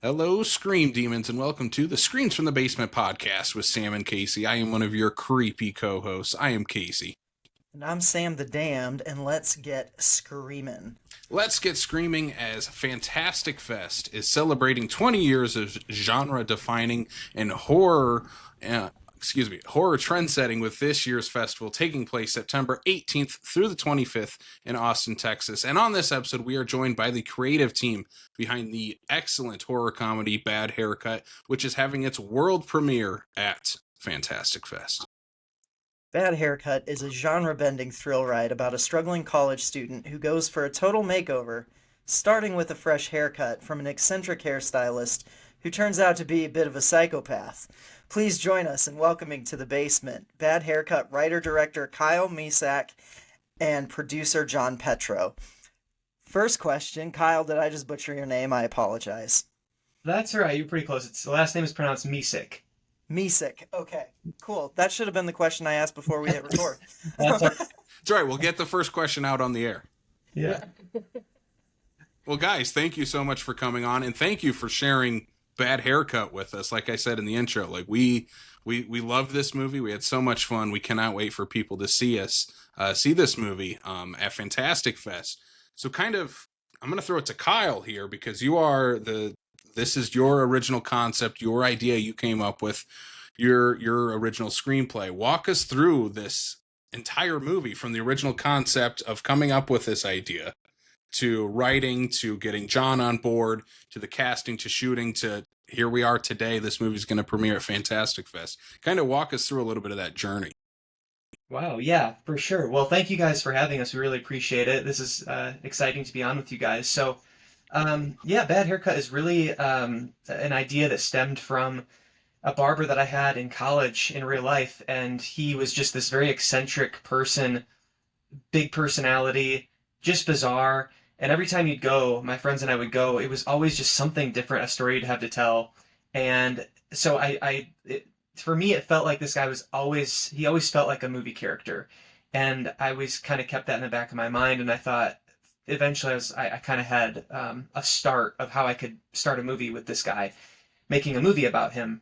Hello, Scream Demons, and welcome to the Screams from the Basement podcast with Sam and Casey. I am one of your creepy co hosts. I am Casey. And I'm Sam the Damned, and let's get screaming. Let's get screaming as Fantastic Fest is celebrating 20 years of genre defining and horror trend setting with this year's festival taking place September 18th through the 25th in Austin, Texas. And on this episode, we are joined by the creative team behind the excellent horror comedy Bad Haircut, which is having its world premiere at Fantastic Fest. Bad Haircut is a genre bending thrill ride about a struggling college student who goes for a total makeover, starting with a fresh haircut from an eccentric hairstylist who turns out to be a bit of a psychopath. Please join us in welcoming to the basement Bad Haircut writer director Kyle Misak and producer Jon Petro. First question, Kyle, did I just butcher your name? I apologize. That's all right. You're pretty close. The last name is pronounced Misak. Misak. Okay, cool. That should have been the question I asked before we hit record. That's all right. It's all right. We'll get the first question out on the air. Yeah. Well, guys, thank you so much for coming on, and thank you for sharing Bad Haircut with us. Like I said in the intro, like we loved this movie. We had so much fun. We cannot wait for people to see this movie at Fantastic Fest. So, I'm going to throw it to Kyle here because this is your original concept, your idea you came up with, your original screenplay. Walk us through this entire movie from the original concept of coming up with this idea to writing, to getting Jon on board, to the casting, to shooting, to here we are today. This movie's going to premiere at Fantastic Fest. Kind of walk us through a little bit of that journey. Wow. Yeah, for sure. Well, thank you guys for having us. We really appreciate it. This is exciting to be on with you guys. So, yeah, Bad Haircut is really an idea that stemmed from a barber that I had in college in real life. And he was just this very eccentric person, big personality, just bizarre. And every time you'd go, my friends and I would go, it was always just something different, a story you'd have to tell. And so for me, it felt like this guy he always felt like a movie character. And I always kind of kept that in the back of my mind. And I thought eventually I kind of had a start of how I could start a movie with this guy, making a movie about him.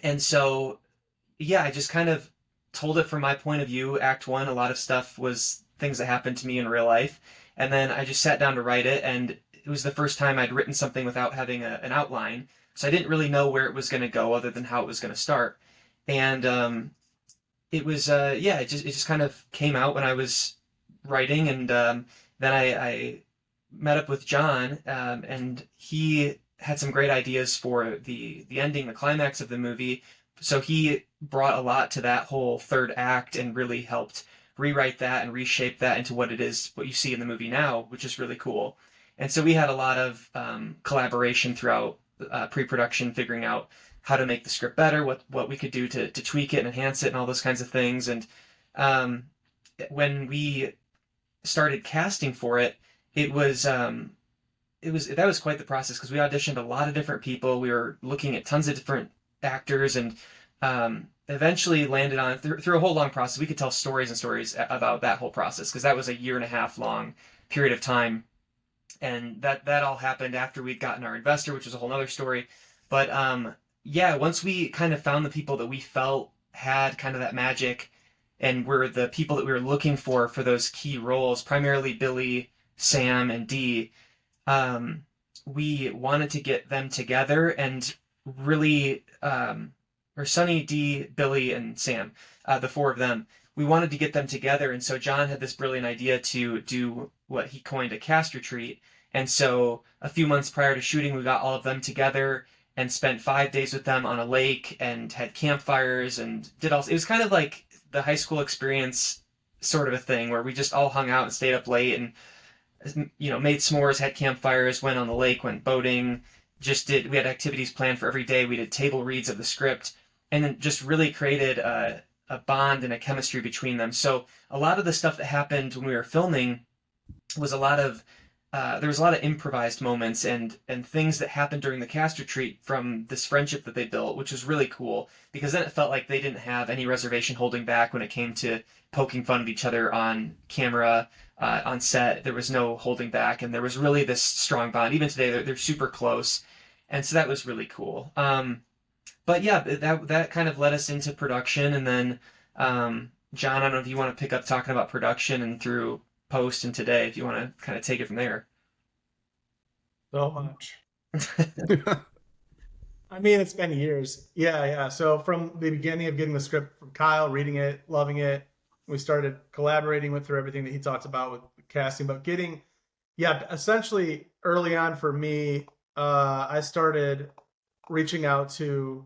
And so, yeah, I just kind of told it from my point of view. Act one, a lot of stuff was things that happened to me in real life. And then I just sat down to write it, and it was the first time I'd written something without having an outline. So I didn't really know where it was going to go other than how it was going to start. And it was, it just kind of came out when I was writing. And then I met up with Jon, and he had some great ideas for the ending, the climax of the movie. So he brought a lot to that whole third act and really helped rewrite that and reshape that into what you see in the movie now, which is really cool. And so we had a lot of collaboration throughout pre-production, figuring out how to make the script better, what we could do to tweak it and enhance it and all those kinds of things. And when we started casting for it, it was that was quite the process because we auditioned a lot of different people. We were looking at tons of different actors and eventually landed on through a whole long process. We could tell stories and stories about that whole process because that was a year and a half long period of time, and that all happened after we'd gotten our investor, which was a whole other story. But yeah, once we kind of found the people that we felt had kind of that magic and were the people that we were looking for those key roles, primarily Billy, Sam, and Dee, we wanted to get them together and really or Sonny, Dee, Billy, and Sam, the four of them. We wanted to get them together, and so Jon had this brilliant idea to do what he coined a cast retreat. And so a few months prior to shooting, we got all of them together and spent 5 days with them on a lake and had campfires and did all. It was kind of like the high school experience sort of a thing where we just all hung out and stayed up late and made s'mores, had campfires, went on the lake, went boating, we had activities planned for every day. We did table reads of the script and then just really created a bond and a chemistry between them. So a lot of the stuff that happened when we were filming was there was a lot of improvised moments and things that happened during the cast retreat from this friendship that they built, which was really cool because then it felt like they didn't have any reservation holding back when it came to poking fun of each other on camera, on set. There was no holding back, and there was really this strong bond. Even today, they're super close. And so that was really cool. But yeah, that kind of led us into production, and then John, I don't know if you want to pick up talking about production and through post and today, if you want to kind of take it from there. So much. I mean, it's been years. Yeah, yeah. So from the beginning of getting the script from Kyle, reading it, loving it, we started collaborating with through everything that he talked about with casting, but getting, yeah, essentially early on for me, I started reaching out to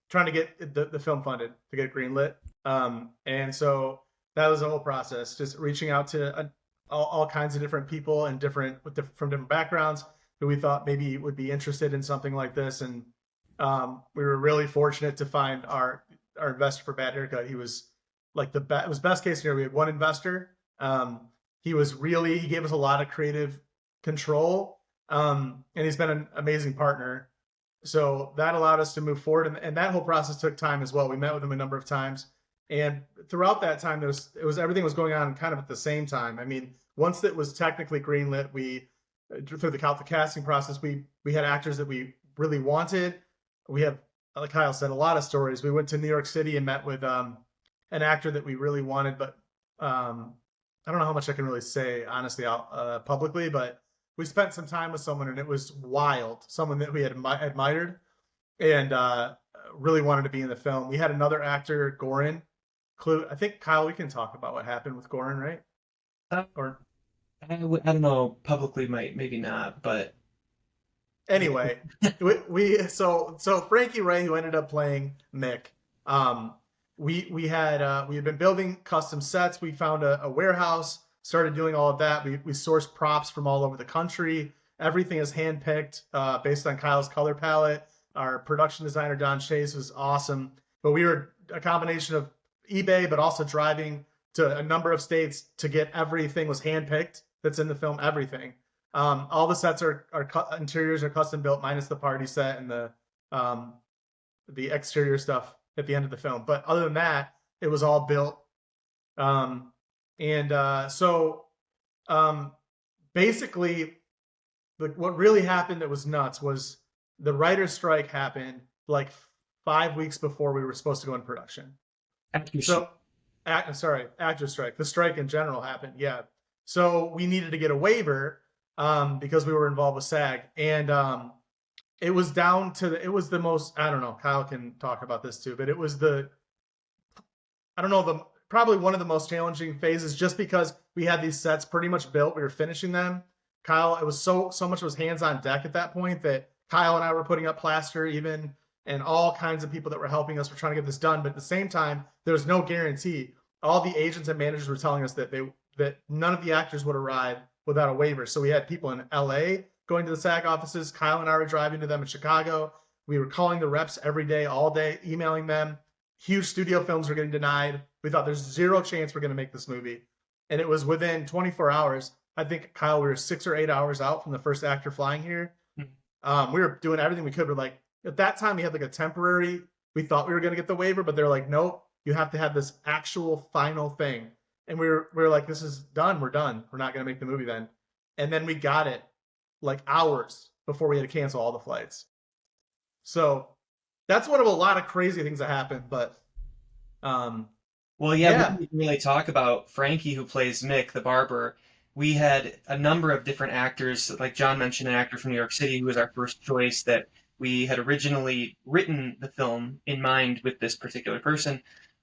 trying to get the film funded to get it greenlit. And so that was the whole process, just reaching out to all kinds of different people and from different backgrounds who we thought maybe would be interested in something like this. And we were really fortunate to find our investor for Bad Haircut. He was like it was best case scenario. We had one investor. He gave us a lot of creative control. And he's been an amazing partner. So that allowed us to move forward. And that whole process took time as well. We met with him a number of times. And throughout that time, everything was going on kind of at the same time. I mean, once it was technically greenlit, through the casting process, we had actors that we really wanted. We have, like Kyle said, a lot of stories. We went to New York City and met with an actor that we really wanted, but I don't know how much I can really say honestly publicly, but we spent some time with someone and it was wild. Someone that we had admired and really wanted to be in the film. We had another actor, Goran. I think, Kyle, we can talk about what happened with Goran, right? Or I don't know, publicly maybe not, but anyway, so Frankie Ray, who ended up playing Mick, we had been building custom sets. We found a warehouse, started doing all of that. We sourced props from all over the country. Everything is handpicked based on Kyle's color palette. Our production designer, Don Chase, was awesome. But we were a combination of eBay, but also driving to a number of states to get everything was handpicked that's in the film, everything. All the sets interiors are custom built, minus the party set and the exterior stuff at the end of the film. But other than that, it was all built. Basically, what really happened that was nuts was the writer's strike happened like 5 weeks before we were supposed to go in production. Actor strike. The strike in general happened, yeah. So we needed to get a waiver because we were involved with SAG. And it was the most, I don't know, Kyle can talk about this too, but it was probably one of the most challenging phases just because we had these sets pretty much built. We were finishing them. Kyle, it was so much was hands on deck at that point that Kyle and I were putting up plaster even, and all kinds of people that were helping us were trying to get this done. But at the same time, there was no guarantee. All the agents and managers were telling us that none of the actors would arrive without a waiver. So we had people in LA going to the SAG offices. Kyle and I were driving to them in Chicago. We were calling the reps every day, all day, emailing them. Huge studio films were getting denied. We thought there's zero chance we're going to make this movie. And it was within 24 hours. I think, Kyle, we were 6 or 8 hours out from the first actor flying here. We were doing everything we could. We're like, at that time, we had like a temporary, we thought we were going to get the waiver, but they're like, nope, you have to have this actual final thing. And we were like, this is done. We're done. We're not going to make the movie then. And then we got it like hours before we had to cancel all the flights. So that's one of a lot of crazy things that happened. But well, yeah, we didn't really talk about Frankie, who plays Mick, the barber. We had a number of different actors, like John mentioned, an actor from New York City who was our first choice that we had originally written the film in mind with this particular person,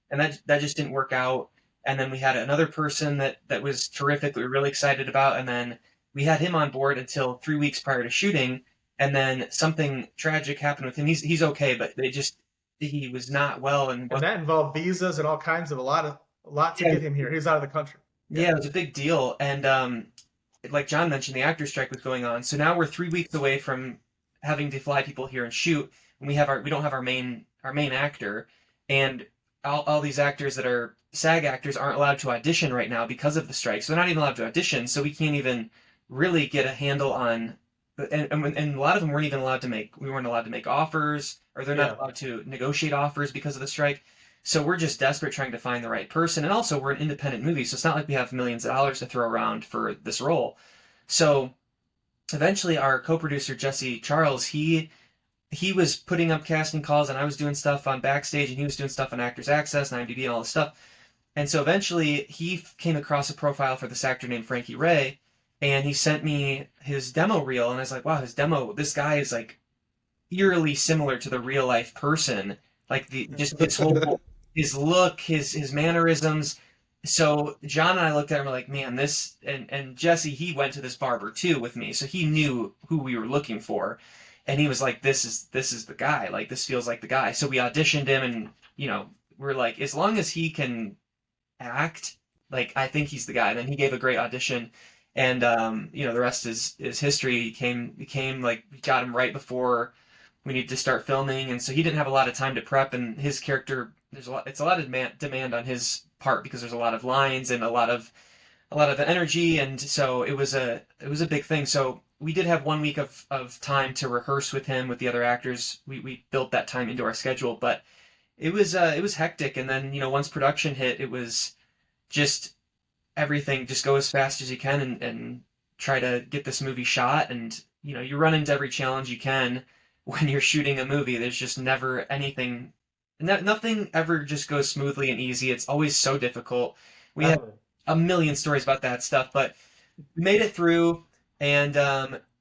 and that just didn't work out. And then we had another person that was terrific that we were really excited about, and then we had him on board until 3 weeks prior to shooting, and then something tragic happened with him. He's okay, but he was not well, and that involved visas and all kinds of a lot to get him here. He was out of the country. Yeah, it was a big deal. And like John mentioned, the actor strike was going on. So now we're 3 weeks away from having to fly people here and shoot. And we don't have our main actor. And all these actors that are SAG actors aren't allowed to audition right now because of the strike. So they're not even allowed to audition. So we can't even really get a handle on, and a lot of them weren't allowed to make offers, or they're not allowed to negotiate offers because of the strike. So we're just desperate trying to find the right person. And also we're an independent movie, so it's not like we have millions of dollars to throw around for this role. So eventually our co-producer Jesse Charles, he was putting up casting calls, and I was doing stuff on Backstage, and he was doing stuff on Actors Access and IMDb and all this stuff. And so eventually he came across a profile for this actor named Frankie Ray, and he sent me his demo reel, and I was like, wow, this guy is like eerily similar to the real life person. Like just his whole, his look, his mannerisms. So John and I looked at him and were like, man, and Jesse, he went to this barber too with me, so he knew who we were looking for. And he was like, this is the guy. Like, this feels like the guy. So we auditioned him, and we're like, as long as he can act, like, I think he's the guy. And then he gave a great audition, and the rest is history. He came like, we got him right before we needed to start filming, and so he didn't have a lot of time to prep. And his character, it's a lot of demand on his part, because there's a lot of lines and a lot of energy, and so it was a big thing. So we did have 1 week of time to rehearse with him, with the other actors. We built that time into our schedule, but it was hectic. And then once production hit, it was just everything, just go as fast as you can, and try to get this movie shot. And you run into every challenge you can when you're shooting a movie. There's just never anything, nothing ever just goes smoothly and easy. It's always so difficult. We have a million stories about that stuff, but we made it through. And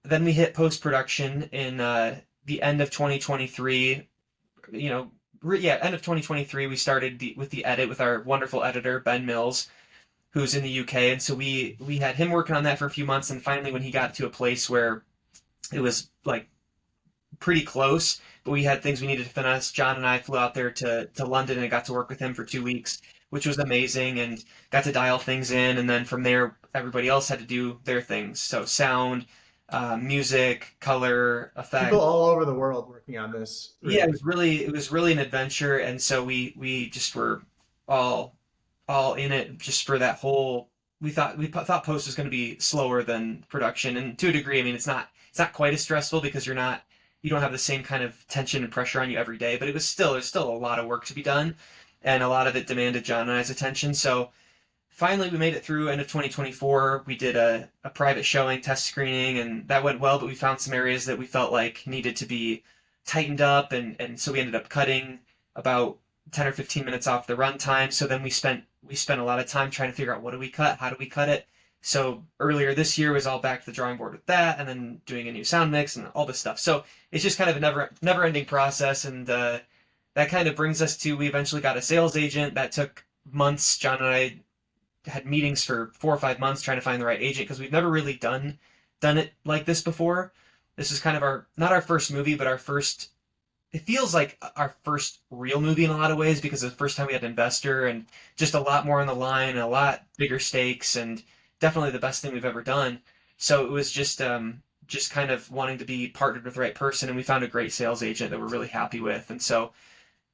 then we hit post production in the end of 2023. End of 2023. We started with the edit with our wonderful editor Ben Mills, who's in the UK, and so we had him working on that for a few months. And finally, when he got to a place where it was like pretty close, but we had things we needed to finesse, John and I flew out there to London and got to work with him for 2 weeks, which was amazing, and got to dial things in. And then from there, everybody else had to do their things. So sound, music, color, effect. People all over the world working on this. Really. Yeah, it was really an adventure, and so we just were all in it just for that whole. We thought post was going to be slower than production, and to a degree, I mean, it's not quite as stressful, because you don't have the same kind of tension and pressure on you every day, but there's still a lot of work to be done, and a lot of it demanded John and I's attention. So finally, we made it through end of 2024. We did a private showing, test screening, and that went well, but we found some areas that we felt like needed to be tightened up, and so we ended up cutting about 10 or 15 minutes off the runtime. So then we spent a lot of time trying to figure out, what do we cut? How do we cut it? So earlier this year was all back to the drawing board with that, and then doing a new sound mix and all this stuff. So it's just kind of a never-ending process, and that kind of brings us to, we eventually got a sales agent. That took months. John and I had meetings for 4 or 5 months trying to find the right agent, because we've never really done it like this before. This is kind of not our first movie, but it feels like our first real movie in a lot of ways, because it's the first time we had an investor, and just a lot more on the line, and a lot bigger stakes, and definitely the best thing we've ever done. So it was just kind of wanting to be partnered with the right person, and we found a great sales agent that we're really happy with. And so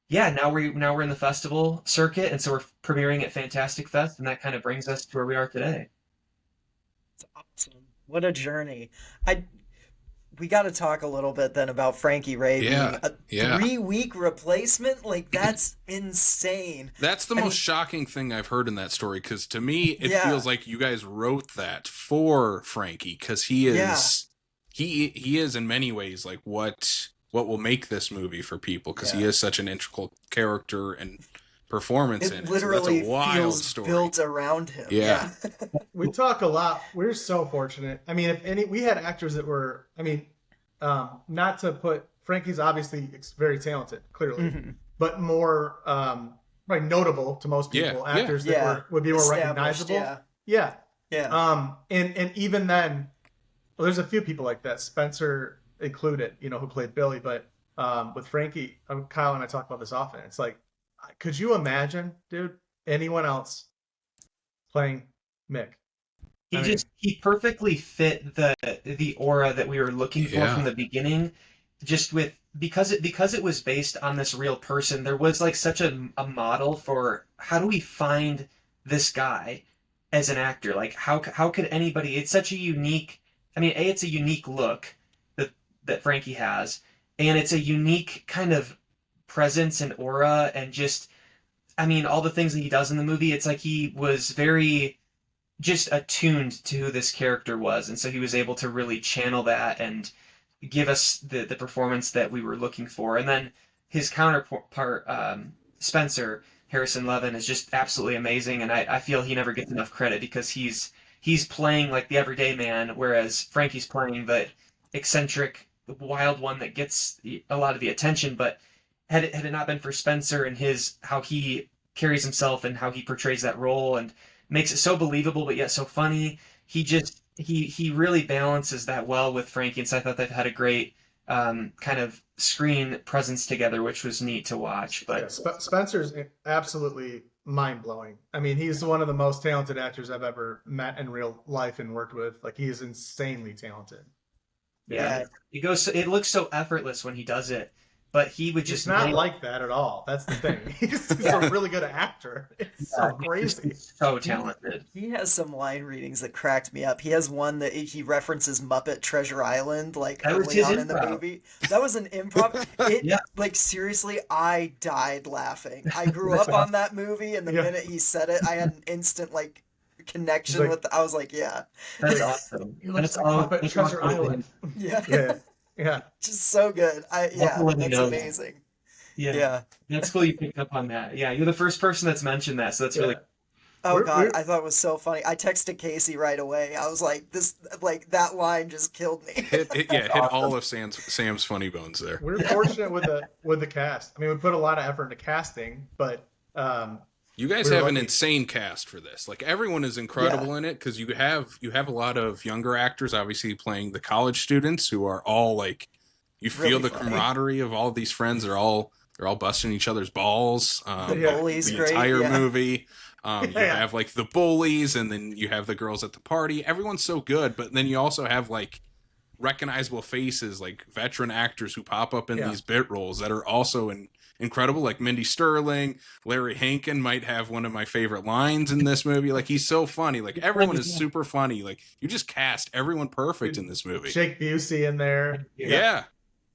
yeah, now we're in the festival circuit, and so we're premiering at Fantastic Fest, and that kind of brings us to where we are today. It's awesome. What a journey. We got to talk a little bit then about Frankie Ray being a 3-week replacement. Like, that's insane. That's the most shocking thing I've heard in that story, because to me, it feels like you guys wrote that for Frankie, because he is in many ways like what will make this movie for people, because he is such an integral character and performance in it. Literally, so that's a wild feels story. Built around him. Yeah. We talk a lot. We're so fortunate. I mean, we had actors that were, not to put, Frankie's obviously very talented, clearly, but more notable to most people. Actors that would be more recognizable. Yeah. And even then, well, there's a few people like that, Spencer included, who played Billy. But with Frankie, Kyle and I talk about this often. It's like, could you imagine, dude, anyone else playing Mick? He perfectly fit the aura that we were looking for from the beginning. Just because it was based on this real person, there was like such a model for how do we find this guy as an actor? Like, how could anybody? It's such a unique. It's a unique look that Frankie has, and it's a unique kind of presence and aura, and just all the things that he does in the movie. It's like he was very just attuned to who this character was, and so he was able to really channel that and give us the performance that we were looking for. And then his counterpart, Spencer Harrison Levin, is just absolutely amazing, and I feel he never gets enough credit because he's playing like the everyday man, whereas Frankie's playing the eccentric, wild one that gets a lot of the attention. But had it not been for Spencer and his how he carries himself and how he portrays that role and makes it so believable but yet so funny, he really balances that well with Frankie. And so I thought they've had a great kind of screen presence together, which was neat to watch. But Yeah, Spencer's absolutely mind blowing. I mean, he's one of the most talented actors I've ever met in real life and worked with. Like, he is insanely talented. yeah, it looks so effortless when he does it, but he would He's just not nail- like that at all. That's the thing. He's a really good actor. It's so he's crazy. so talented. He has some line readings that cracked me up. He has one that he references Muppet Treasure Island like That was early his on in the improv. movie. That was an improv. It Yeah. like seriously, I died laughing. I grew up on that movie, and the Yeah. minute he said it, I had an instant like connection Like- with. I was like, yeah, That's awesome. He looks That's like all. Muppet that's Treasure all- Island. yeah, Yeah. Yeah. just so good. Yeah, Everyone that's knows that. amazing. Yeah. Yeah. That's cool you picked up on that. Yeah, you're the first person that's mentioned that, so that's really Oh We're- God, we're- I thought it was so funny. I texted Casey right away. I was like, that line just killed me. Hit all of Sam's funny bones there. We're fortunate with the cast. I mean, we put a lot of effort into casting, but You guys We're have an lucky. insane cast for this. Like, everyone is incredible in it, because you have a lot of younger actors obviously playing the college students who are all like, you feel Really the funny. camaraderie of all of these friends. They're all busting each other's balls. The Yeah. bully's The great. entire yeah. movie. You Yeah. have like the bullies, and then you have the girls at the party. Everyone's so good, but then you also have like recognizable faces, like veteran actors who pop up in Yeah. these bit roles that are also incredible. Like Mindy Sterling, Larry Hankin might have one of my favorite lines in this movie. Like, he's so funny. Like, everyone is super funny. Like, you just cast everyone perfect in this movie. Jake Busey in there. Yeah.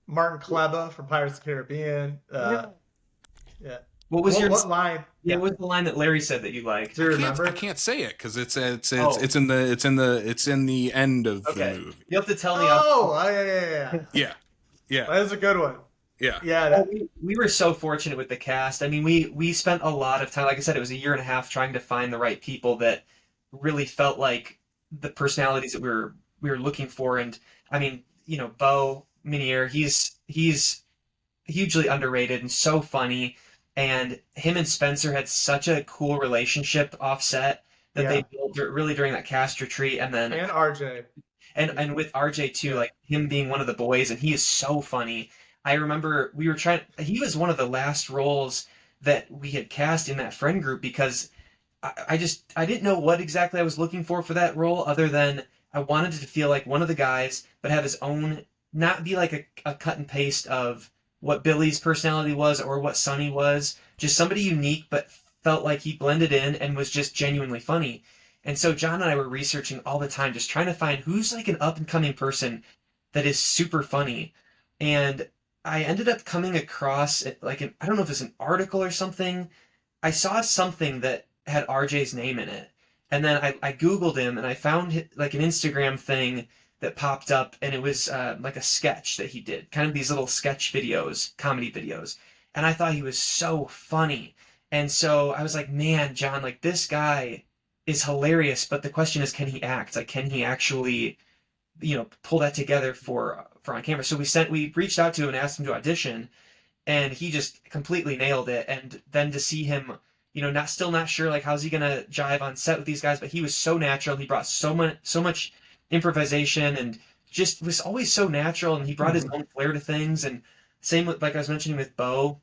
Martin Kleba from Pirates of the Caribbean. Yeah. What was your what line? yeah, what was the line that Larry said that you liked? Do you I remember? can't say it because it's in the end of Okay. the movie. You have to tell me. off- Oh, yeah. Yeah. That is a good one. Yeah. Yeah. Well, we were so fortunate with the cast. I mean, we spent a lot of time. Like I said, it was a year and a half trying to find the right people that really felt like the personalities that we were looking for. And I mean, you know, Beau Minier, he's hugely underrated and so funny. And him and Spencer had such a cool relationship offset that Yeah. they built really during that cast retreat. And then And RJ. and with RJ too, like him being one of the boys, and he is so funny. I remember he was one of the last roles that we had cast in that friend group because I didn't know what exactly I was looking for that role, other than I wanted it to feel like one of the guys, but have his own, not be like a cut and paste of what Billy's personality was or what Sonny was, just somebody unique, but felt like he blended in and was just genuinely funny. And so John and I were researching all the time, just trying to find who's like an up and coming person that is super funny. And I ended up coming across I don't know if it's an article or something. I saw something that had RJ's name in it. And then I Googled him and I found like an Instagram thing that popped up, and it was like a sketch that he did, kind of these little sketch videos, comedy videos. And I thought he was so funny. And so I was like, man, John, like this guy is hilarious, but the question is, can he act? Like, can he actually, pull that together for on camera? So we reached out to him and asked him to audition, and he just completely nailed it. And then to see him, still not sure, like, how's he gonna jive on set with these guys, but he was so natural. He brought so much improvisation and just was always so natural, and he brought his own flair to things. And same with, like I was mentioning with Beau,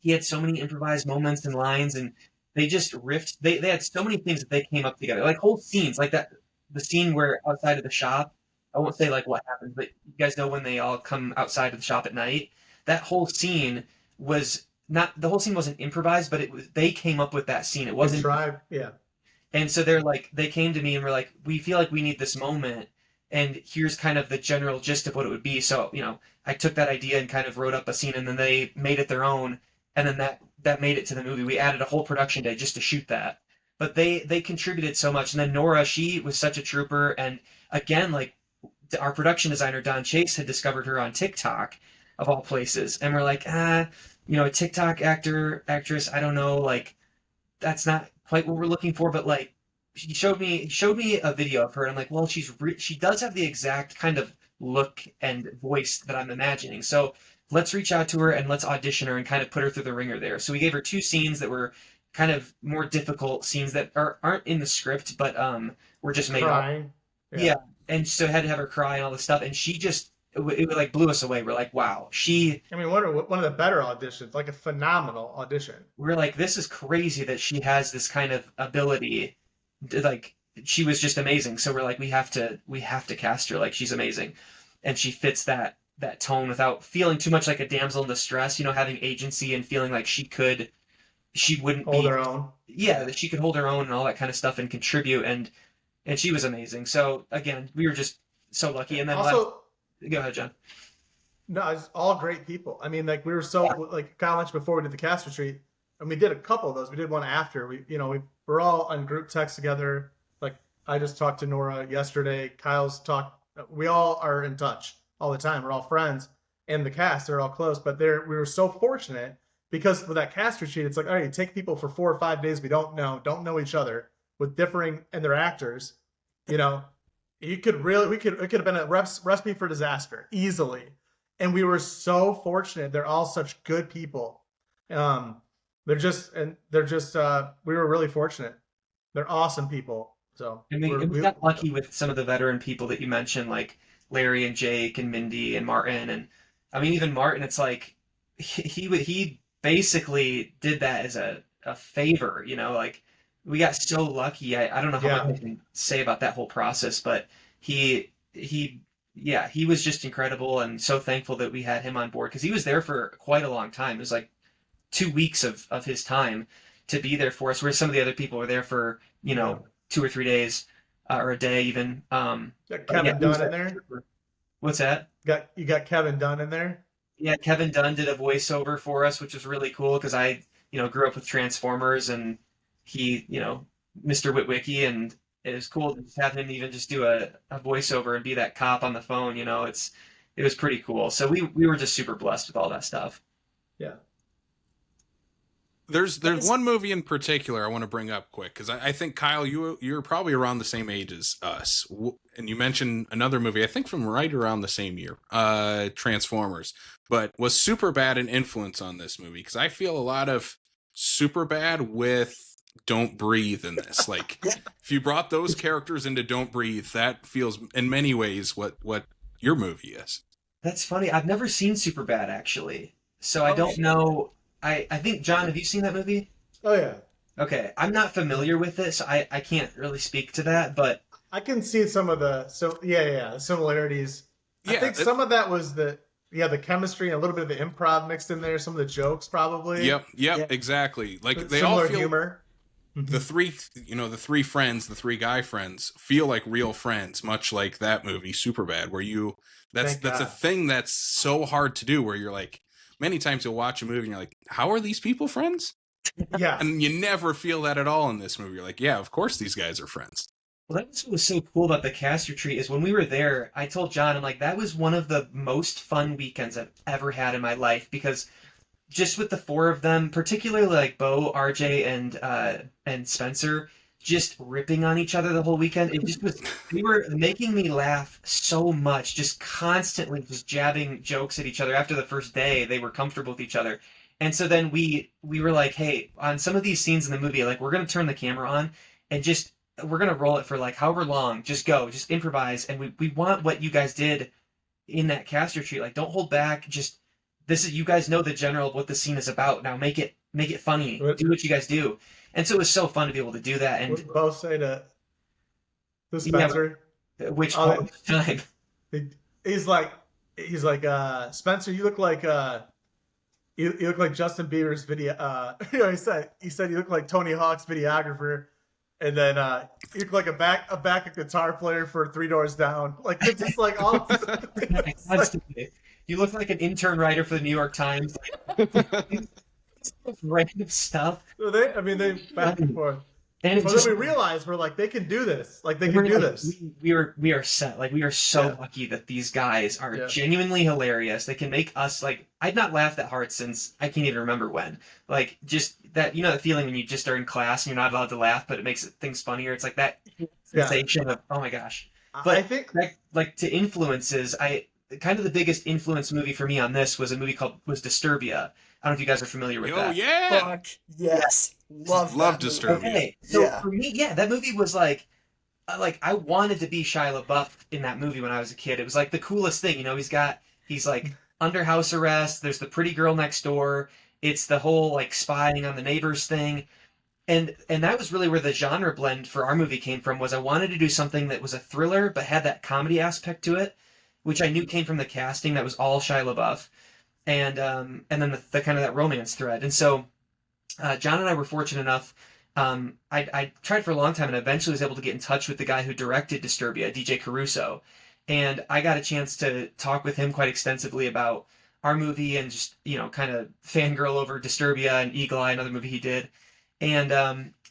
he had so many improvised moments and lines, and they just riffed. They had so many things that they came up together, like whole scenes, like that, the scene where outside of the shop. I won't say like what happens, but you guys know when they all come outside of the shop at night. That whole scene was not, the whole scene wasn't improvised, but they came up with that scene. It wasn't. Tribe. Yeah. And so they came to me and were like, we feel like we need this moment, and here's kind of the general gist of what it would be. So, I took that idea and kind of wrote up a scene, and then they made it their own, and then that made it to the movie. We added a whole production day just to shoot that. but they contributed so much. And then Nora, she was such a trooper. And again, like our production designer Don Chase had discovered her on TikTok, of all places, and we're like, a TikTok actress, I don't know, like that's not quite what we're looking for, but like she showed me a video of her, and I'm like, well, she does have the exact kind of look and voice that I'm imagining. So let's reach out to her and let's audition her and kind of put her through the ringer there. So we gave her 2 scenes that were kind of more difficult scenes that aren't in the script, but were just made up. Crying. Yeah. And so I had to have her cry and all this stuff, and she just it like blew us away. We're like, wow, I mean, one of the better auditions, like a phenomenal audition. we're like, this is crazy that she has this kind of ability. Like she was just amazing. So we're like, we have to cast her. Like she's amazing, and she fits that tone without feeling too much like a damsel in distress. Having agency and feeling like she wouldn't Hold be her own. yeah, that she could hold her own and all that kind of stuff and contribute, and she was amazing. So again, we were just so lucky. And then Also, go ahead, John. no, it's all great people. I mean, like we were so like Kyle mentioned before we did the cast retreat, and we did a couple of those. We did one after. We're all on group text together. Like I just talked to Nora yesterday. Kyle's talked. We all are in touch all the time. We're all friends, and the cast they're all close. But we were so fortunate because with that cast retreat, it's like, all right, you take people for 4 or 5 days we don't know each other with differing and their actors. It could have been a recipe for disaster easily. And we were so fortunate. They're all such good people. We were really fortunate. They're awesome people. So I mean, we got lucky with some of the veteran people that you mentioned, like Larry and Jake and Mindy and Martin. And I mean, even Martin, it's like he basically did that as a favor, like we got so lucky. I don't know how much I can say about that whole process, but he was just incredible, and so thankful that we had him on board because he was there for quite a long time. It was like 2 weeks of his time to be there for us, where some of the other people were there for 2 or 3 days or a day even. Got Kevin Dunn in there. What's that? You got Kevin Dunn in there. Yeah, Kevin Dunn did a voiceover for us, which was really cool because I grew up with Transformers, and he Mr. Witwicky, and it was cool to just have him even just do a voiceover and be that cop on the phone. It was pretty cool. So we were just super blessed with all that stuff. Yeah. There's one movie in particular I want to bring up quick because I think, Kyle, you're probably around the same age as us, and you mentioned another movie I think from right around the same year, Transformers. But was Superbad an influence on this movie? Because I feel a lot of Superbad with Don't Breathe in this. Like, if you brought those characters into Don't Breathe, that feels in many ways what your movie is. That's funny. I've never seen Superbad actually, so I don't know. I think, John, have you seen that movie? Oh yeah. Okay, I'm not familiar with it, so I can't really speak to that, but I can see some of the similarities. I think some of that was the chemistry and a little bit of the improv mixed in there, some of the jokes probably. Yep, exactly. Like they similar all feel humor. The three friends, the 3 guy friends feel like real friends, much like that movie Superbad, where that's a thing that's so hard to do, where you're like, many times you'll watch a movie and you're like, how are these people friends? Yeah. And you never feel that at all in this movie. You're like, yeah, of course these guys are friends. Well, that's what was so cool about the cast retreat is when we were there, I told John, I'm like, that was one of the most fun weekends I've ever had in my life, because just with the 4 of them, particularly like Bo, RJ, and Spencer, just ripping on each other the whole weekend. It just was, they were making me laugh so much, just constantly just jabbing jokes at each other. After the first day, they were comfortable with each other. And so then we were like, hey, on some of these scenes in the movie, like, we're going to turn the camera on and we're going to roll it for like however long, just improvise. And we want what you guys did in that cast retreat. Like, don't hold back. You guys know the general of what the scene is about. Now make it funny. Do what you guys do. And so it was so fun to be able to do that. And both say to Spencer, which time? He's like, Spencer, you look like you look like Justin Bieber's video. He said you look like Tony Hawk's videographer, and then you look like a backup guitar player for Three Doors Down. Like, it's just like all. You look like an intern writer for the New York Times. Random stuff. So they back and forth. And it But just then we realized we're like, they can do this. Like they we're can do like, this. we are set. Like we are so Yeah. lucky that these guys are Yeah. genuinely hilarious. They can make us like I'd not laughed that hard since I can't even remember when. Like just that that feeling when you just are in class and you're not allowed to laugh, but it makes things funnier. It's like that Yeah. sensation of oh my gosh. I But think like to influences, I kind of the biggest influence movie for me on this was a movie called Disturbia. I don't know if you guys are familiar with Oh that. yeah, Fuck yes, love Love that movie. Disturbia. Okay, so Yeah. for me, yeah, that movie was like I wanted to be Shia LaBeouf in that movie when I was a kid. It was like the coolest thing, he's like under house arrest. There's the pretty girl next door. It's the whole like spying on the neighbors thing, and that was really where the genre blend for our movie came from. Was I wanted to do something that was a thriller but had that comedy aspect to it, which I knew came from the casting that was all Shia LaBeouf, and then the kind of that romance thread. And so John and I were fortunate enough. I tried for a long time and eventually was able to get in touch with the guy who directed Disturbia, DJ Caruso. And I got a chance to talk with him quite extensively about our movie and just, kind of fangirl over Disturbia and Eagle Eye, another movie he did. And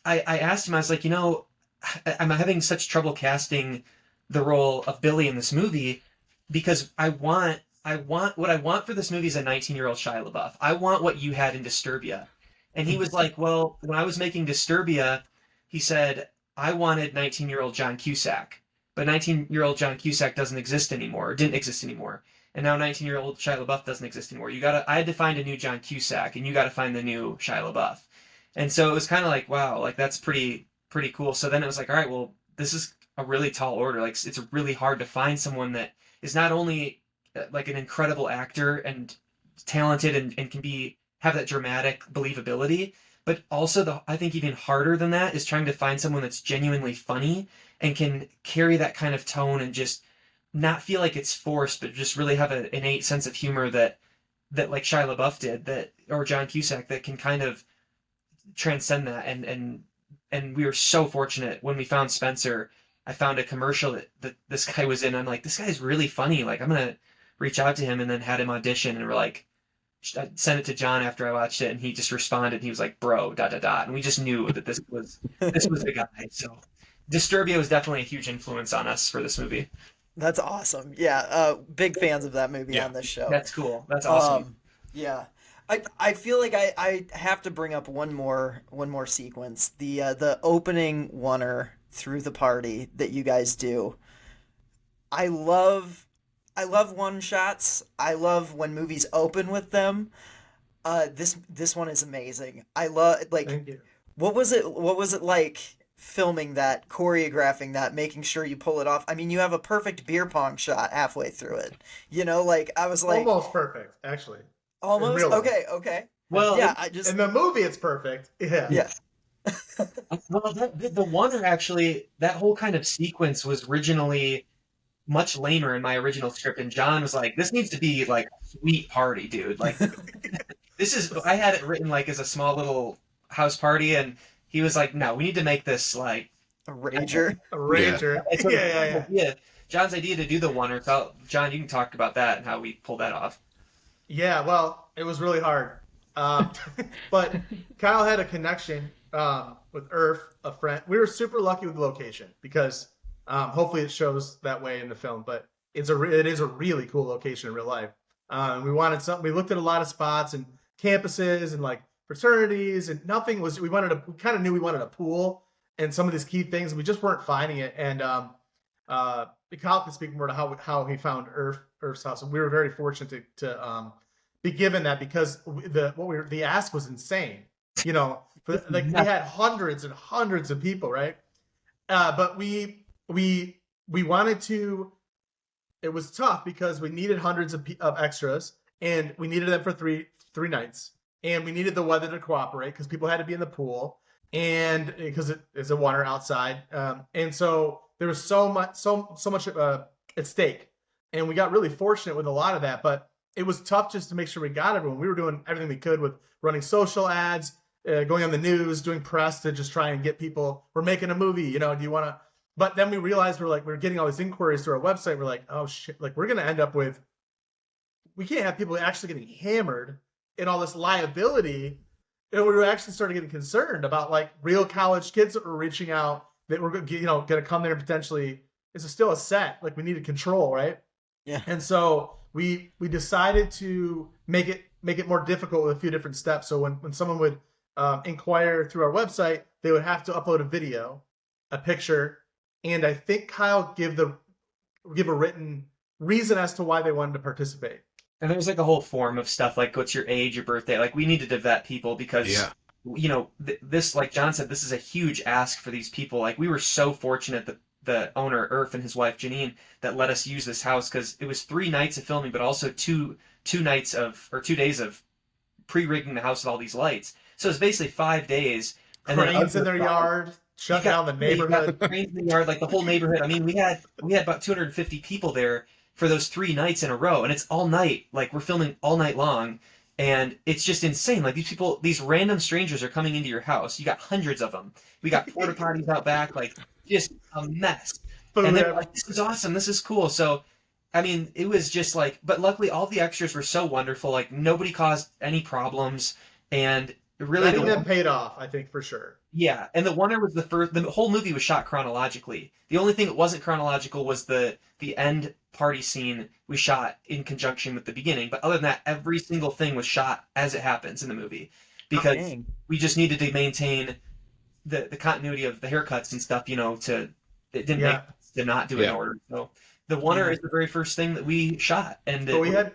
I asked him, I was like, I'm having such trouble casting the role of Billy in this movie because what I want for this movie is a 19-year-old Shia LaBeouf. I want what you had in Disturbia. And he was like, well, when I was making Disturbia, he said, I wanted 19-year-old John Cusack. But 19-year-old John Cusack doesn't exist anymore, or didn't exist anymore. And now 19-year-old Shia LaBeouf doesn't exist anymore. I had to find a new John Cusack, and you got to find the new Shia LaBeouf. And so it was kind of like, wow, like that's pretty cool. So then it was like, all right, well, this is a really tall order. Like it's really hard to find someone that is not only like an incredible actor and talented and can have that dramatic believability, but also I think even harder than that is trying to find someone that's genuinely funny and can carry that kind of tone and just not feel like it's forced, but just really have an innate sense of humor that like Shia LaBeouf did, or John Cusack, that can kind of transcend that. And we were so fortunate when we found Spencer. I found a commercial that this guy was in. I'm like, this guy's really funny. Like, I'm gonna reach out to him, and then had him audition, and we're like, I sent it to John after I watched it, and he just responded. He was like, "Bro, ... and we just knew that this was the guy. So, Disturbia was definitely a huge influence on us for this movie. That's awesome. Yeah, big fans of that movie on this show. That's cool. That's awesome. Yeah. I feel like I have to bring up one more sequence. The opening oneer through the party that you guys do. I love one shots. I love when movies open with them. This one is amazing. I love Thank you. what was it like filming that, choreographing that, making sure you pull it off? I mean, you have a perfect beer pong shot halfway through it. I was like Almost perfect, actually. almost real life. okay. Well, Yeah, I just In the movie, it's perfect. Yeah. yeah. well, the Wonder actually, that whole kind of sequence was originally much lamer in my original script, and John was like, "This needs to be like a sweet party, dude. Like, this is." I had it written like as a small little house party, and he was like, "No, we need to make this like A rager. A rager. It's sort of Yeah. idea. John's idea to do the Wonder. So, John, you can talk about that and how we pulled that off. Yeah, well, it was really hard. But Kyle had a connection with Irf, a friend. We were super lucky with the location because hopefully it shows that way in the film. But it is a really cool location in real life. We wanted something. We looked at a lot of spots and campuses and like fraternities, and nothing was. We kind of knew we wanted a pool and some of these key things. And we just weren't finding it. And Kyle can speak more to how he found Irf's house, and we were very fortunate to be given that because the ask was insane. We had hundreds and hundreds of people, right? But we wanted to. It was tough because we needed hundreds of extras, and we needed them for three nights, and we needed the weather to cooperate because people had to be in the pool, and because it's a water outside, and so there was so much at stake, and we got really fortunate with a lot of that, but it was tough just to make sure we got everyone. We were doing everything we could with running social ads, going on the news, doing press to just try and get people. We're making a movie, do you want to? But then we realized we're getting all these inquiries through our website. We're like, oh shit, like we're gonna end up with. We can't have people actually getting hammered and all this liability and we were actually started getting concerned about like real college kids that were reaching out that were going to come there and potentially. It's still a set. Like we needed control, right? Yeah. And so we decided to make it more difficult with a few different steps. So when someone would inquire through our website, they would have to upload a video, a picture, and I think Kyle give a written reason as to why they wanted to participate. And there's like a whole form of stuff like what's your age, your birthday. Like we needed to vet people because Yeah. this, like John said, this is a huge ask for these people. Like we were so fortunate that the owner Irf and his wife Janine that let us use this house because it was 3 nights of filming, but also two nights of or 2 days of pre-rigging the house with all these lights. So it's basically 5 days. And then Cranes in their yard, shut down the neighborhood. Cranes in the yard, like the whole neighborhood. I mean, we had about 250 people there for those 3 nights in a row, and it's all night. Like we're filming all night long, and it's just insane. Like these people, these random strangers are coming into your house. You got hundreds of them. We got porta potties out back, like just a mess. And they're like, "This is awesome. This is cool." So, I mean, it was just like, but luckily all the extras were so wonderful. Like nobody caused any problems, and really, Letting them paid off, I think, for sure. yeah, and the Wonder was the first. The whole movie was shot chronologically. The only thing that wasn't chronological was the end party scene we shot in conjunction with the beginning. But other than that, every single thing was shot as it happens in the movie because Dang. we just needed to maintain the continuity of the haircuts and stuff. It didn't make sense to not do it in order. So the Wonder is the very first thing that we shot, and But we had,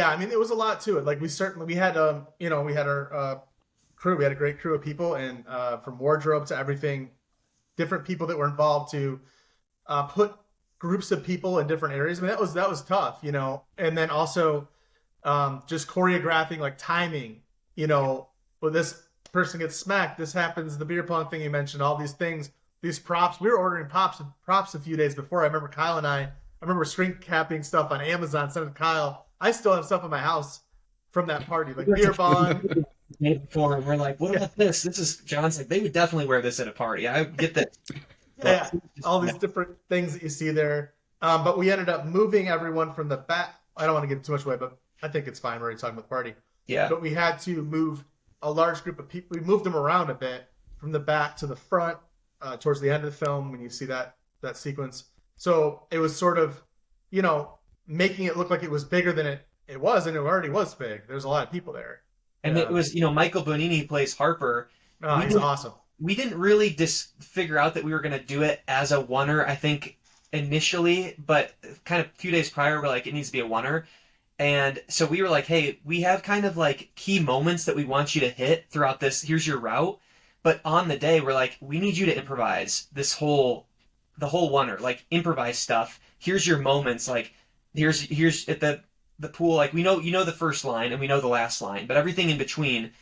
I mean, it was a lot to it. Like we had we had our crew. We had a great crew of people, and from wardrobe to everything, different people that were involved to put groups of people in different areas. I mean, that was tough, and then also just choreographing, like timing, well, this person gets smacked, this happens, the beer pong thing you mentioned, all these things, these props. We were ordering props a few days before. I remember Kyle and I remember shrink capping stuff on Amazon, sending Kyle. I still have stuff in my house from that party, like beer bong. Before, and we're like, what about this? This is John's like, they would definitely wear this at a party. I get that. Yeah, all these different things that you see there. But we ended up moving everyone from the back. I don't want to give too much away, but I think it's fine. We're already talking about the party. Yeah. But we had to move a large group of people. We moved them around a bit from the back to the front towards the end of the film when you see that sequence. So it was sort of, making it look like it was bigger than it was, and it already was big. There's a lot of people there. And it was, Michael Bonini plays Harper. Oh, he's awesome. We didn't really figure out that we were going to do it as a oneer, I think, initially, but kind of a few days prior, we're like, it needs to be a oneer. And so we were like, hey, we have kind of like key moments that we want you to hit throughout this. Here's your route. But on the day, we're like, we need you to improvise the whole oneer, like improvise stuff. Here's your moments. Like here's at the pool, like we know the first line and we know the last line, but everything in between,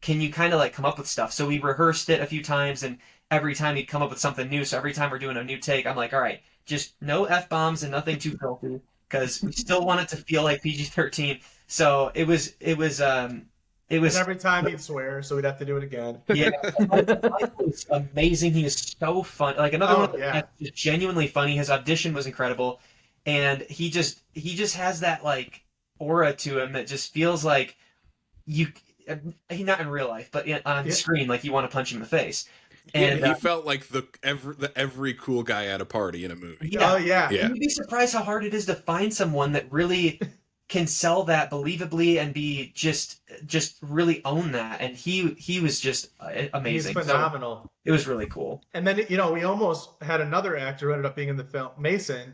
can you kind of like come up with stuff? So we rehearsed it a few times, and every time he'd come up with something new. So every time we're doing a new take, I'm like, all right, just no F-bombs and nothing too filthy, because we still want it to feel like PG-13. So it was And every time he'd swear, so we'd have to do it again. Yeah, Mike was amazing. He is so fun. Like another one that's just genuinely funny. His audition was incredible, and he just has that like aura to him that just feels like he not in real life, but on screen, like you want to punch him in the face. And he felt like the every cool guy at a party in a movie. Yeah. Oh yeah. You'd be surprised how hard it is to find someone that really can sell that believably and be just really own that. And he was just amazing. He's phenomenal. So it was really cool. And then we almost had another actor who ended up being in the film, Mason,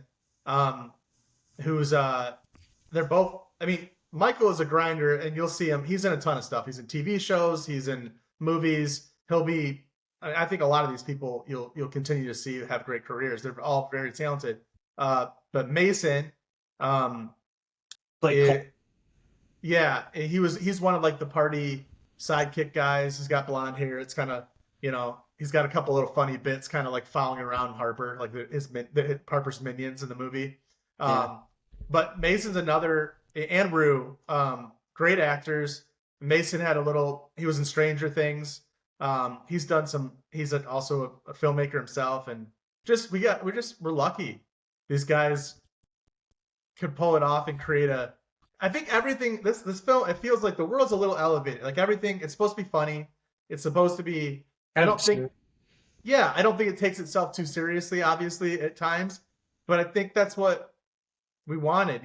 who's they're both. I mean, Michael is a grinder, and you'll see him. He's in a ton of stuff. He's in TV shows. He's in movies. He'll be. I think a lot of these people you'll continue to see have great careers. They're all very talented. But Mason, he's one of like the party sidekick guys. He's got blonde hair. It's kind of he's got a couple little funny bits, kind of like following around Harper, like Harper's minions in the movie. But Mason's another, and Rue, great actors. Mason he was in Stranger Things. He's done he's also a filmmaker himself, and we're lucky. These guys could pull it off and create a I think everything this film, it feels like the world's a little elevated. Like everything, it's supposed to be funny. It's supposed to be. I Kind of don't think. absurd. Yeah, I don't think it takes itself too seriously. Obviously, at times, but I think that's what we wanted.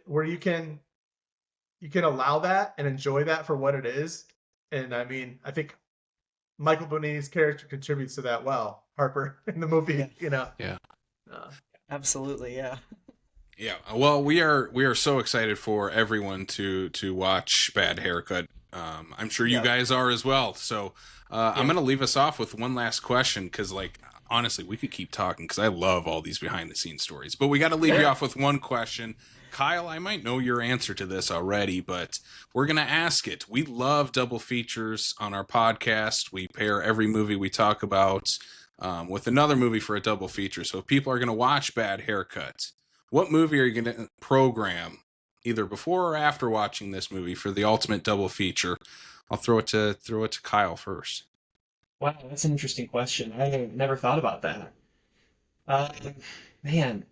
Where you can allow that and enjoy that for what it is. And I mean, I think Michael Bonini's character contributes to that well. Harper in the Yeah, movie, Yeah. Uh, absolutely. Yeah. Yeah. Well, we are so excited for everyone to watch Bad Haircut. I'm sure you Yeah. guys are as well. So I'm Yeah. gonna leave us off with one last question because, like, honestly, we could keep talking because I love all these behind the scenes stories. But we got to leave you off with one question. Kyle, I might know your answer to this already, but we're gonna ask it. We love double features on our podcast. We pair every movie we talk about with another movie for a double feature. So if people are gonna watch Bad Haircut, what movie are you going to program either before or after watching this movie for the ultimate double feature? I'll throw it to Kyle first. Wow, that's an interesting question. I never thought about that. Uh, Man,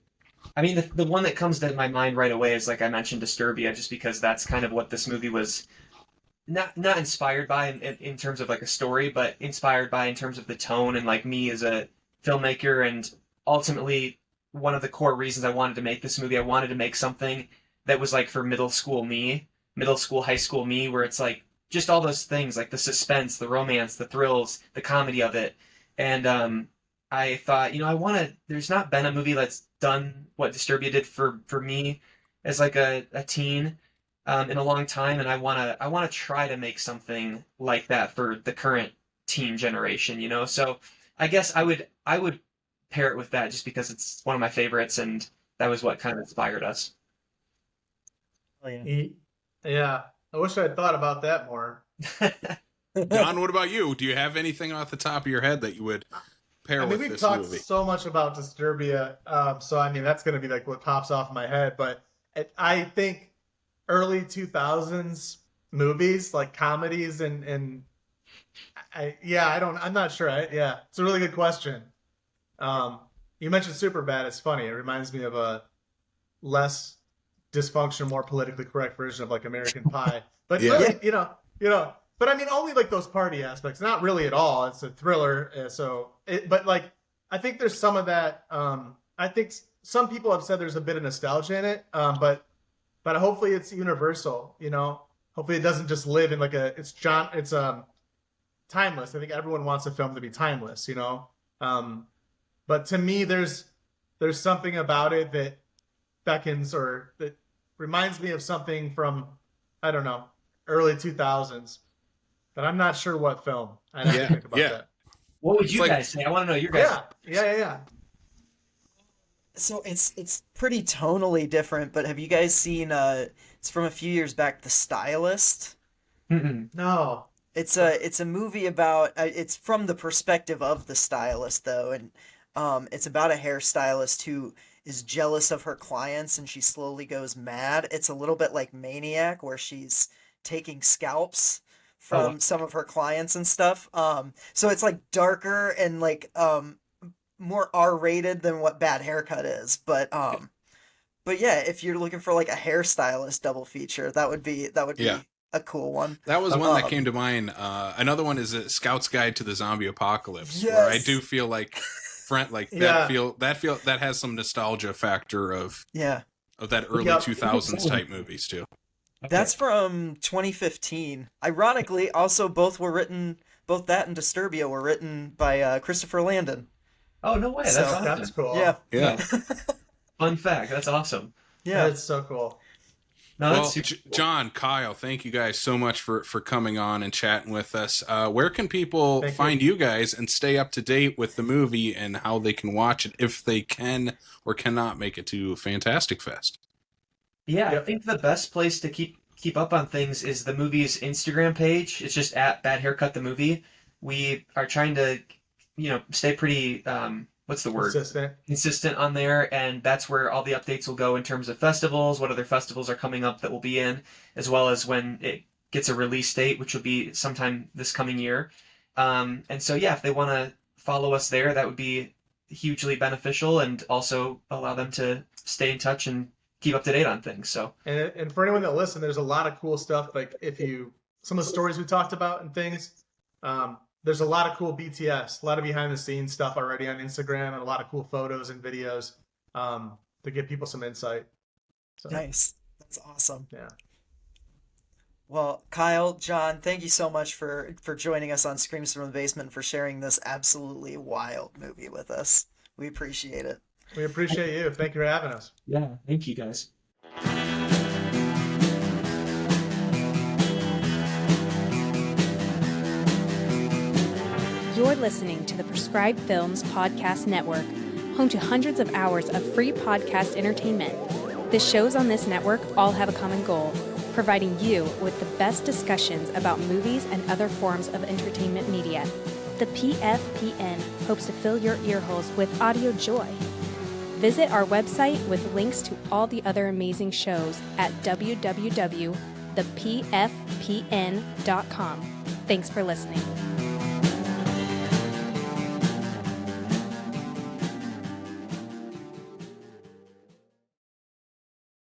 I mean, the one that comes to my mind right away is, like I mentioned, Disturbia, just because that's kind of what this movie was not inspired by in terms of like a story, but inspired by in terms of the tone and like me as a filmmaker, and ultimately one of the core reasons I wanted to make this movie. I wanted to make something that was like for middle school me, middle school, high school me, where it's like just all those things, like the suspense, the romance, the thrills, the comedy of it. And I thought, I want to. There's not been a movie that's done what Disturbia did for me as like a teen in a long time, and I want to try to make something like that for the current teen generation. So I guess I would pair it with that just because it's one of my favorites, and that was what kind of inspired us. Oh, yeah. yeah, I wish I had thought about that more. John, what about you? Do you have anything off the top of your head that you would pair I mean, with we've this talked movie? so much about Disturbia, so I mean, that's going to be like what pops off my head. But I think early 2000s movies, like comedies, and I'm not sure. Yeah, it's a really good question. You mentioned Superbad. It's funny. It reminds me of a less dysfunctional, more politically correct version of like American Pie. But Yeah. really, but I mean, only like those party aspects. Not really at all. It's a thriller. But like, I think there's some of that. I think some people have said there's a bit of nostalgia in it. But hopefully it's universal. Hopefully it doesn't just live in like it's timeless. I think everyone wants a film to be timeless. But to me, there's something about it that beckons or that reminds me of something from, I don't know, early 2000s. But I'm not sure what film. I have Yeah, to think about yeah. that. What would It's you like- guys say? I want to know your guys. Yeah. So it's pretty tonally different, but have you guys seen it's from a few years back, The Stylist? Mm-mm. No. It's a movie about it's from the perspective of the stylist though, and it's about a hairstylist who is jealous of her clients and she slowly goes mad. It's a little bit like Maniac where she's taking scalps Oh, from some of her clients and stuff. So it's like darker and like more R-rated than what Bad Haircut is, but yeah, if you're looking for like a hairstylist double feature, that would be Yeah. a cool one. That was one that Um, came to mind. Another one is a Scout's Guide to the Zombie Apocalypse, where I Yes. do feel like like Yeah. that has some nostalgia factor of Yeah. that early Yep. 2000s type movies too. Okay. That's from 2015. Ironically, also both that and Disturbia were written by Christopher Landon. Oh, no way. That's So- awesome. That's cool. Yeah, Yeah. Fun fact. That's awesome. yeah. That's so cool. No, Well, that's super cool. John, Kyle, thank you guys so much for coming on and chatting with us. Where can people Thank you. find you guys and stay up to date with the movie and how they can watch it if they can or cannot make it to Fantastic Fest? Yeah, I Yep. think the best place to keep up on things is the movie's Instagram page. It's just at Bad Haircut the Movie. We are trying to, stay pretty what's the word? Consistent on there, and that's where all the updates will go in terms of festivals, what other festivals are coming up that we'll be in, as well as when it gets a release date, which will be sometime this coming year. And so yeah, if they want to follow us there, that would be hugely beneficial and also allow them to stay in touch and keep up to date on things. So, and for anyone that listens, there's a lot of cool stuff. Like some of the stories we talked about and things, there's a lot of cool BTS, a lot of behind the scenes stuff already on Instagram, and a lot of cool photos and videos to give people some insight. So, Nice. That's awesome. yeah. Well, Kyle, Jon, thank you so much for joining us on Screams from the Basement, for sharing this absolutely wild movie with us. We appreciate it. We appreciate you. Thank you for having us. yeah, thank you guys. You're listening to the Prescribed Films Podcast Network, home to hundreds of hours of free podcast entertainment. The shows on this network all have a common goal: providing you with the best discussions about movies and other forms of entertainment media. The PFPN hopes to fill your earholes with audio joy. Visit our website with links to all the other amazing shows at www.thepfpn.com. Thanks for listening.